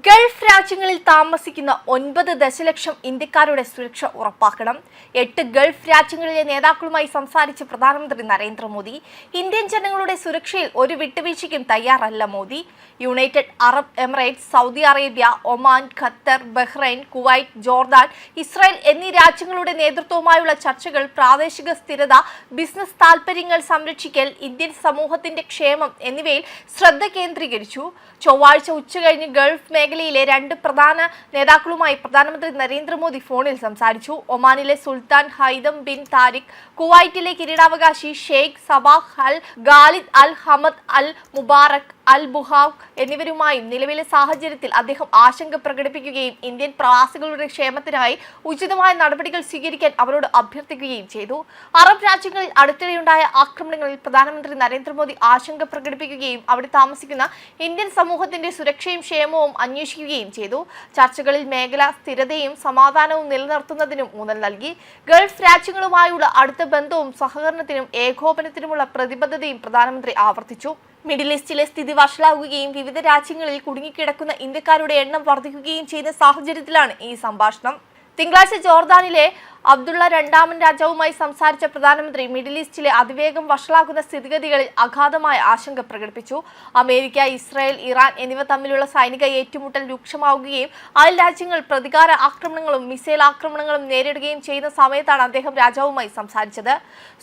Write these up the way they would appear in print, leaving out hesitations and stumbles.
Gulf രാജ്യങ്ങളിൽ താമസിക്കുന്ന 9 ദശലക്ഷം ഇന്ത്യക്കാരുടെ സുരക്ഷ ഉറപ്പാക്കണം. 8 ഗൾഫ് രാജ്യങ്ങളിലെ നേതാക്കളുമായി സംസാരിച്ച പ്രധാനമന്ത്രി നരേന്ദ്രമോദി ഇന്ത്യൻ ജനങ്ങളുടെ സുരക്ഷയിൽ ഒരു വിട്ടുവീഴ്ചയ്ക്കും തയ്യാറല്ല Modi. United Arab Emirates, Saudi Arabia, Oman, Qatar, Bahrain, Kuwait, Jordan, Israel എന്നീ രാജ്യങ്ങളുടെ നേതൃത്വവുമായുള്ള ചർച്ചകൾ പ്രാദേശിക സ്ഥിരത, ബിസിനസ് താൽപര്യങ്ങൾ സംരക്ഷിക്കൽ, ഇന്ത്യൻ സമൂഹത്തിന്റെ ക്ഷേമം എന്നിവയിൽ ശ്രദ്ധ കേന്ദ്രീകരിച്ചു. ചൊവ്വാഴ്ച ഉച്ചകഴിഞ്ഞ് ഗൾഫ് മേഖലയിലെ 2 പ്രധാന നേതാക്കളുമായി പ്രധാനമന്ത്രി നരേന്ദ്രമോദി ഫോണിൽ സംസാരിച്ചു. ഒമാനിലെ സുൽത്താൻ ഹൈതം ബിൻ താരിഖ്, കുവൈറ്റിലെ കിരീടാവകാശി ഷെയ്ഖ് സബാഹ് അൽ Khalid Al Hamad Al Mubarak അൽ ബുഹാവ് എന്നിവരുമായും നിലവിലെ സാഹചര്യത്തിൽ അദ്ദേഹം ആശങ്ക പ്രകടിപ്പിക്കുകയും ഇന്ത്യൻ പ്രവാസികളുടെ ക്ഷേമത്തിനായി ഉചിതമായ നടപടികൾ സ്വീകരിക്കാൻ അവരോട് അഭ്യർത്ഥിക്കുകയും ചെയ്തു. അറബ് രാജ്യങ്ങളിൽ അടുത്തിടെയുണ്ടായ ആക്രമണങ്ങളിൽ പ്രധാനമന്ത്രി നരേന്ദ്രമോദി ആശങ്ക പ്രകടിപ്പിക്കുകയും അവിടെ താമസിക്കുന്ന ഇന്ത്യൻ സമൂഹത്തിന്റെ സുരക്ഷയും ക്ഷേമവും അന്വേഷിക്കുകയും ചെയ്തു. ചർച്ചകളിൽ മേഖല സ്ഥിരതയും സമാധാനവും നിലനിർത്തുന്നതിനും ഊന്നൽ നൽകി. ഗൾഫ് രാജ്യങ്ങളുമായുള്ള അടുത്ത ബന്ധവും സഹകരണത്തിനും ഏകോപനത്തിനുമുള്ള പ്രതിബദ്ധതയും പ്രധാനമന്ത്രി ആവർത്തിച്ചു. മിഡിൽ ഈസ്റ്റിലെ സ്ഥിതി വഷളാകുകയും വിവിധ രാജ്യങ്ങളിൽ കുടുങ്ങിക്കിടക്കുന്ന ഇന്ത്യക്കാരുടെ എണ്ണം വർദ്ധിക്കുകയും ചെയ്യുന്ന സാഹചര്യത്തിലാണ് ഈ സംഭാഷണം. തിങ്കളാഴ്ച ജോർദാനിലെ അബ്ദുള്ള രണ്ടാമൻ രാജാവുമായി സംസാരിച്ച പ്രധാനമന്ത്രി മിഡിൽ ഈസ്റ്റിലെ അതിവേഗം വഷളാകുന്ന സ്ഥിതിഗതികളിൽ അഗാധമായ ആശങ്ക പ്രകടിപ്പിച്ചു. അമേരിക്ക, ഇസ്രായേൽ, ഇറാൻ എന്നിവ തമ്മിലുള്ള സൈനിക ഏറ്റുമുട്ടൽ രൂക്ഷമാവുകയും അയൽ രാജ്യങ്ങൾ പ്രതികാര ആക്രമണങ്ങളും മിസൈൽ ആക്രമണങ്ങളും നേരിടുകയും ചെയ്യുന്ന സമയത്താണ് അദ്ദേഹം രാജാവുമായി സംസാരിച്ചത്.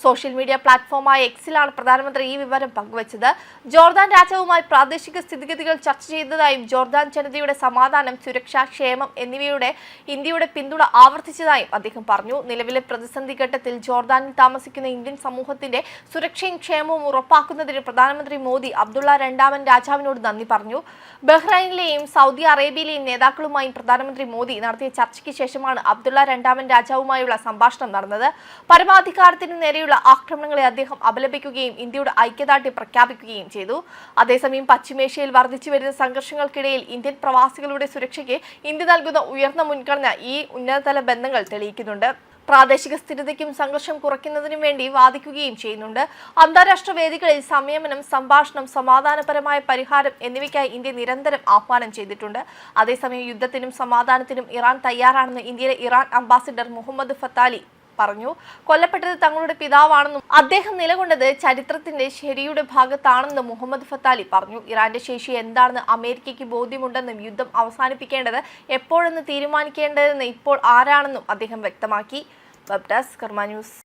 സോഷ്യൽ മീഡിയ പ്ലാറ്റ്ഫോമായ എക്സിലാണ് പ്രധാനമന്ത്രി ഈ വിവരം പങ്കുവച്ചത്. ജോർദാൻ രാജാവുമായി പ്രാദേശിക സ്ഥിതിഗതികൾ ചർച്ച ചെയ്തതായും ജോർദാൻ ജനതയുടെ സമാധാനം, സുരക്ഷ, ക്ഷേമം എന്നിവയുടെ ഇന്ത്യയുടെ പിന്തുണ ആവർത്തിച്ചതായും അദ്ദേഹം പറഞ്ഞു. നിലവിലെ പ്രതിസന്ധി ഘട്ടത്തിൽ ജോർദാനിൽ താമസിക്കുന്ന ഇന്ത്യൻ സമൂഹത്തിന്റെ സുരക്ഷയും ക്ഷേമവും ഉറപ്പാക്കുന്നതിന് പ്രധാനമന്ത്രി മോദി അബ്ദുള്ള രണ്ടാമൻ രാജാവിനോട് നന്ദി പറഞ്ഞു. ബഹ്റൈനിലെയും സൗദി അറേബ്യയിലെയും നേതാക്കളുമായും പ്രധാനമന്ത്രി മോദി നടത്തിയ ചർച്ചയ്ക്ക് ശേഷമാണ് അബ്ദുള്ള രണ്ടാമൻ രാജാവുമായുള്ള സംഭാഷണം നടന്നത്. പരമാധികാരത്തിനു നേരെയുള്ള ആക്രമണങ്ങളെ അദ്ദേഹം അപലപിക്കുകയും ഇന്ത്യയുടെ ഐക്യദാർഢ്യം പ്രഖ്യാപിക്കുകയും ചെയ്തു. അതേസമയം പശ്ചിമേഷ്യയിൽ വർദ്ധിച്ചു വരുന്ന സംഘർഷങ്ങൾക്കിടയിൽ ഇന്ത്യൻ പ്രവാസികളുടെ സുരക്ഷയ്ക്ക് ഇന്ത്യ നൽകുന്ന ഉയർന്ന മുൻഗണന ഈ ഉന്നതതല ബന്ധങ്ങൾ തെളിയിക്കുന്നുണ്ട്. പ്രാദേശിക സ്ഥിരതയ്ക്കും സംഘർഷം കുറയ്ക്കുന്നതിനും വേണ്ടി വാദിക്കുകയും ചെയ്യുന്നുണ്ട്. അന്താരാഷ്ട്ര വേദികളിൽ സംയമനം, സംഭാഷണം, സമാധാനപരമായ പരിഹാരം എന്നിവയ്ക്കായി ഇന്ത്യ നിരന്തരം ആഹ്വാനം ചെയ്തിട്ടുണ്ട്. അതേസമയം യുദ്ധത്തിനും സമാധാനത്തിനും ഇറാൻ തയ്യാറാണെന്ന് ഇന്ത്യയിലെ ഇറാൻ അംബാസിഡർ മുഹമ്മദ് ഫത്താലി പറഞ്ഞു. കൊല്ലപ്പെട്ടത് തങ്ങളുടെ പിതാവാണെന്നും അദ്ദേഹം നിലകൊണ്ടത് ചരിത്രത്തിന്റെ ശരിയുടെ ഭാഗത്താണെന്നും മുഹമ്മദ് ഫത്താലി പറഞ്ഞു. ഇറാന്റെ ശേഷി എന്താണെന്ന് അമേരിക്കയ്ക്ക് ബോധ്യമുണ്ടെന്നും യുദ്ധം അവസാനിപ്പിക്കേണ്ടത് എപ്പോഴെന്ന് തീരുമാനിക്കേണ്ടതെന്ന് ഇപ്പോൾ ആരാണെന്നും അദ്ദേഹം വ്യക്തമാക്കി. വെബ് ഡെസ്ക് കർമ്മ ന്യൂസ്.